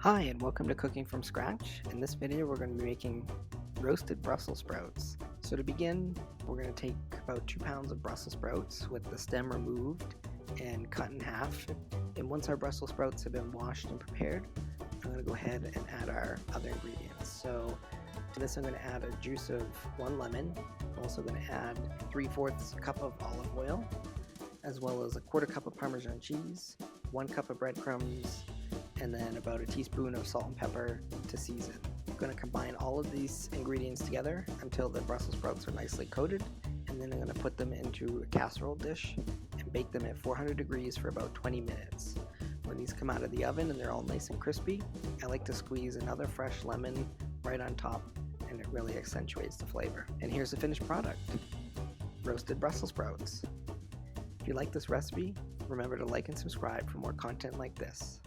Hi and welcome to Cooking from Scratch. In this video we're going to be making roasted Brussels sprouts. So to begin, we're going to take about 2 pounds of Brussels sprouts with the stem removed and cut in half. And once our Brussels sprouts have been washed and prepared, I'm going to go ahead and add our other ingredients. So to this I'm going to add a juice of 1 lemon. I'm also going to add 3/4 cup of olive oil, as well as a 1/4 cup of parmesan cheese, 1 cup of breadcrumbs, and then about a teaspoon of salt and pepper to season. I'm going to combine all of these ingredients together until the Brussels sprouts are nicely coated, and then I'm going to put them into a casserole dish and bake them at 400 degrees for about 20 minutes. When these come out of the oven and they're all nice and crispy, I like to squeeze another fresh lemon right on top, and it really accentuates the flavor. And here's the finished product: roasted Brussels sprouts. If you like this recipe, remember to like and subscribe for more content like this.